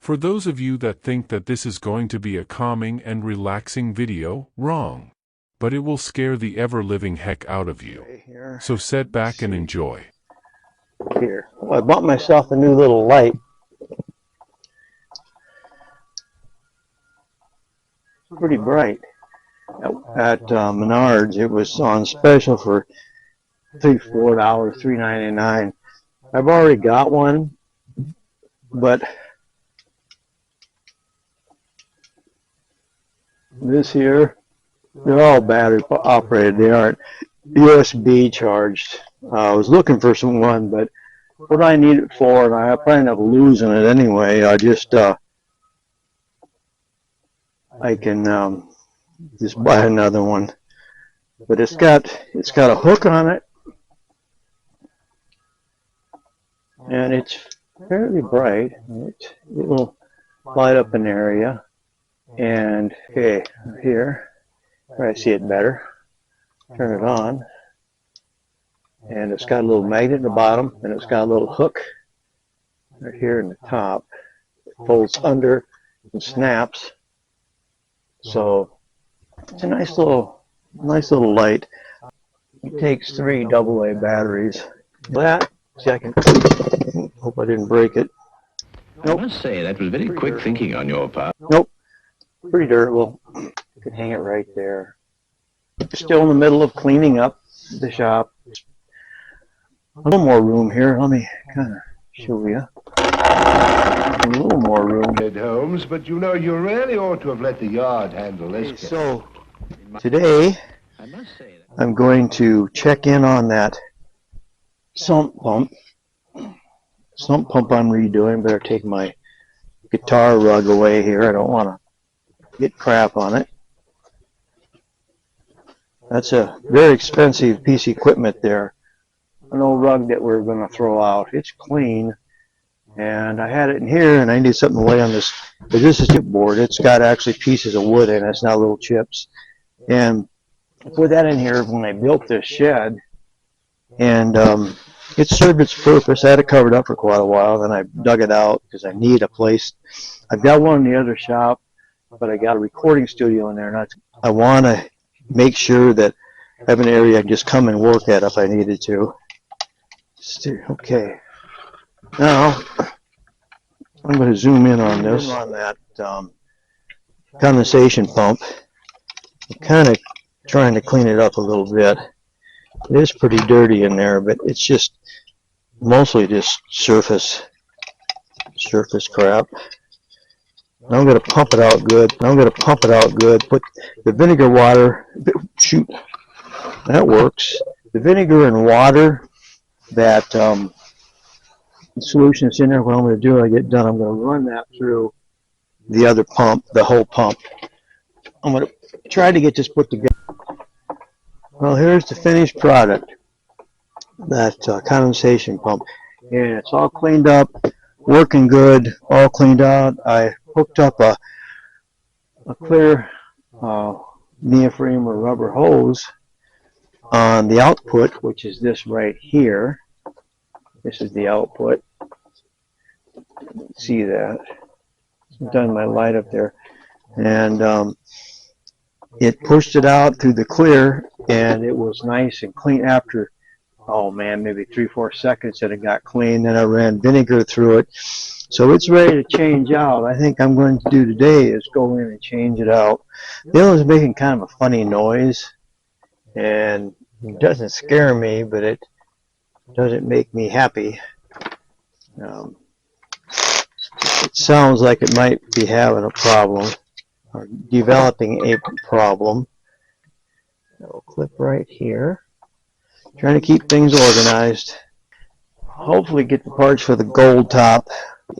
For those of you that think that this is going to be a calming and relaxing video, wrong. But it will scare the ever-living heck out of you. So sit back and enjoy. Here, well, I bought myself a new little light. Pretty bright. At Menards, it was on special for $4, $3.99. I've already got one, but this here, they're all battery operated. They aren't USB charged. I was looking for someone, but what I need it for, and I probably end up losing it anyway. I just I can just buy another one, but it's got a hook on it, and it's fairly bright. It will light up an area, and okay, here where I see it better, turn it on, and it's got a little magnet in the bottom, and it's got a little hook right here in the top. It folds under and snaps, so it's a nice little light. It takes 3 AA batteries. That, see, I can, hope I didn't break it. Nope. I must say, that was very quick thinking on your part. Nope. Pretty durable. You can hang it right there. Still in the middle of cleaning up the shop. A little more room here. Let me kind of show you. A little more room. Ed Holmes, but you know, you really ought to have let the yard handle this. So, today, I'm going to check in on that sump pump. Sump pump I'm redoing. Better take my guitar rug away here. I don't want to get crap on it. That's a very expensive piece of equipment there. An old rug that we're going to throw out. It's clean, and I had it in here, and I needed something to lay on this. But this is chipboard. It's got actually pieces of wood in it. It's not little chips. And I put that in here when I built this shed, and it served its purpose. I had it covered up for quite a while, then I dug it out because I need a place. I've got one in the other shop, but I got a recording studio in there, and I want to make sure that I have an area I can just come and work at if I needed to. Okay, now I'm going to zoom in on this, on that condensation pump. I'm kind of trying to clean it up a little bit. It is pretty dirty in there, but it's just mostly just surface crap. Now I'm going to pump it out good. Put the vinegar water. Shoot, that works. The vinegar and water, that solution that's in there. What I'm going to do when I get done, I'm going to run that through the other pump, the whole pump. I'm going to try to get this put together. Well, here's the finished product. That condensation pump, and it's all cleaned up, working good, all cleaned out. I hooked up a clear neoprene or rubber hose on the output, which is this right here. This is the output. See that? I've done my light up there, and it pushed it out through the clear, and it was nice and clean after, oh man, maybe 3-4 seconds that it got clean. Then I ran vinegar through it, so it's ready to change out. I think I'm going to do today is go in and change it out. The other one's making kind of a funny noise, and it doesn't scare me, but it doesn't make me happy. It sounds like it might be having a problem, or developing a problem. I'll clip right here. Trying to keep things organized. Hopefully get the parts for the gold top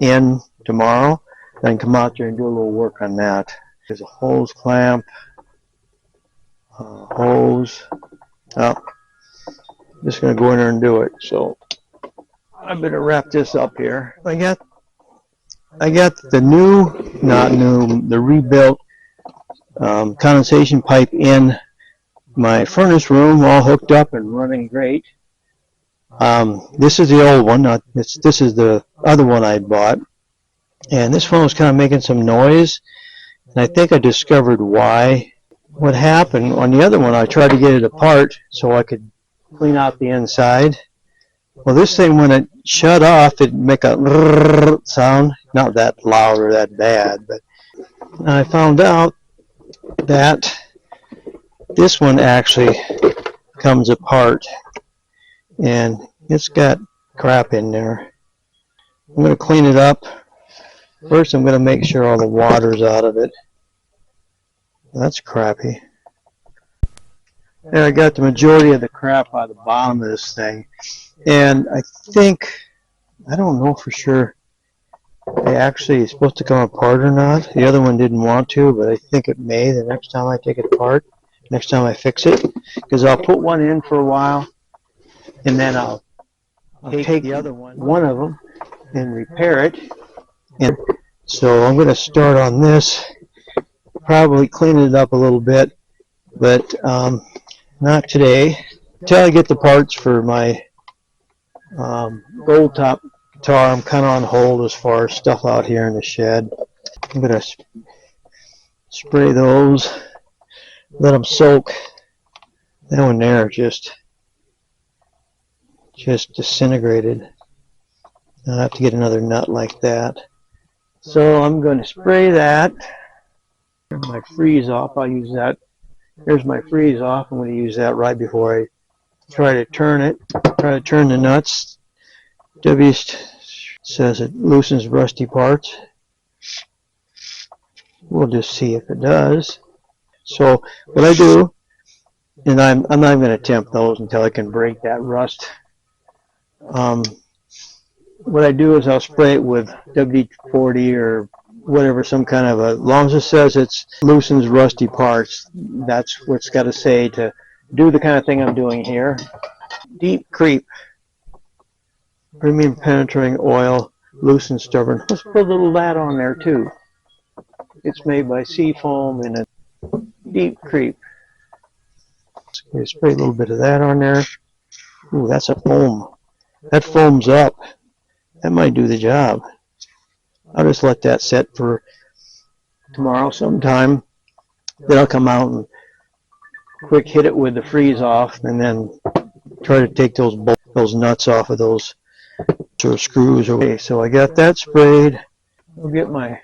in tomorrow. Then come out there and do a little work on that. There's a hose clamp, hose. Oh, just going to go in there and do it. So I better wrap this up here. I got the the rebuilt condensation pipe in my furnace room, all hooked up and running great. This is the old one. This is the other one I bought. And this one was kind of making some noise, and I think I discovered why. What happened on the other one, I tried to get it apart so I could clean out the inside. Well, this thing, when it shut off, it'd make a sound. Not that loud or that bad, but I found out that this one actually comes apart, and it's got crap in there. I'm going to clean it up. First, I'm going to make sure all the water's out of it. That's crappy. There, I got the majority of the crap out of the bottom of this thing. And I think, I don't know for sure, they actually is supposed to come apart or not. The other one didn't want to, but I think it may the next time I take it apart, next time I fix it. Because I'll put one in for a while, and then I'll take the other one of them, and repair it. And so I'm going to start on this, probably clean it up a little bit, but not today. Until I get the parts for my gold top guitar, I'm kind of on hold as far as stuff out here in the shed. I'm going to spray those, let them soak. That one there just disintegrated. I'll have to get another nut like that. So I'm going to spray that. Here's my freeze off. I'll use that. Here's my freeze off. I'm going to use that right before I try to turn it. Try to turn the nuts. W says it loosens rusty parts. We'll just see if it does. So what I do, and I'm not going to attempt those until I can break that rust. What I do is I'll spray it with WD-40 or whatever, some kind of as long as it says it loosens rusty parts, that's what it's got to say to do the kind of thing I'm doing here. Deep Creep Premium Penetrating Oil Loosens Stubborn. Let's put a little of that on there too. It's made by Seafoam and a Deep Creep. So spray a little bit of that on there. Ooh, that's a foam. That foams up. That might do the job. I'll just let that set for tomorrow sometime. Then I'll come out and quick hit it with the freeze off, and then try to take those nuts off of those sort of screws. Okay, so I got that sprayed. I'll get my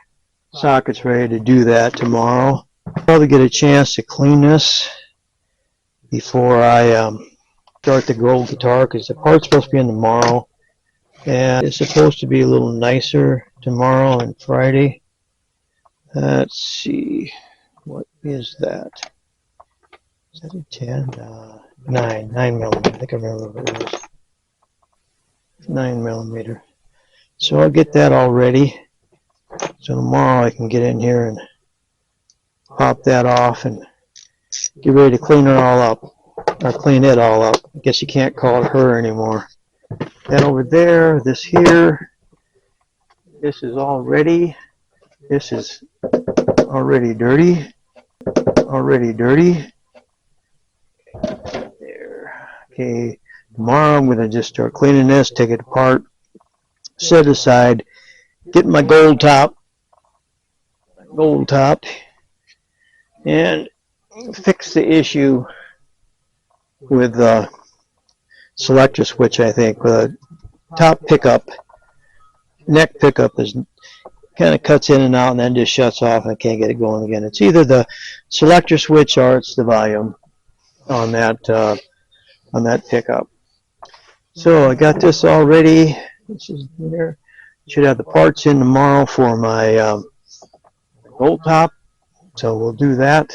sockets ready to do that tomorrow. Probably get a chance to clean this before I start the gold guitar, because the part's supposed to be in tomorrow. And it's supposed to be a little nicer tomorrow and Friday. Let's see. What is that? Is that a 10? 9 millimeter. I think I remember what it was. 9 millimeter. So I'll get that all ready. So tomorrow I can get in here and pop that off and get ready to clean her all up. Or clean it all up. I guess you can't call it her anymore. That over there, this here, this is all ready. This is already dirty. Already dirty. There. Okay, tomorrow I'm going to just start cleaning this, take it apart, set it aside, get my gold top, and fix the issue with the selector switch. I think the top pickup, neck pickup, is kind of cuts in and out and then just shuts off, and I can't get it going again. It's either the selector switch or it's the volume on that pickup. So I got this all ready. This is there. Should have the parts in tomorrow for my gold top. So we'll do that.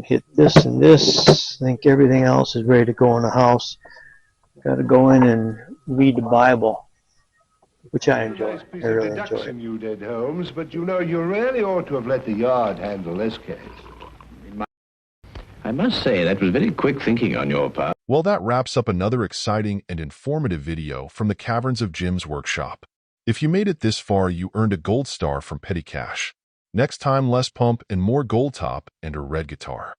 Hit this and this. I think everything else is ready to go in the house. Got to go in and read the Bible, which I enjoy. I really enjoy it. You did, Holmes, but you know, you really ought to have let the yard handle this case. I must say, that was very quick thinking on your part. Well, that wraps up another exciting and informative video from the caverns of Jim's workshop. If you made it this far, you earned a gold star from Petty Cash. Next time, less pump and more gold top and a red guitar.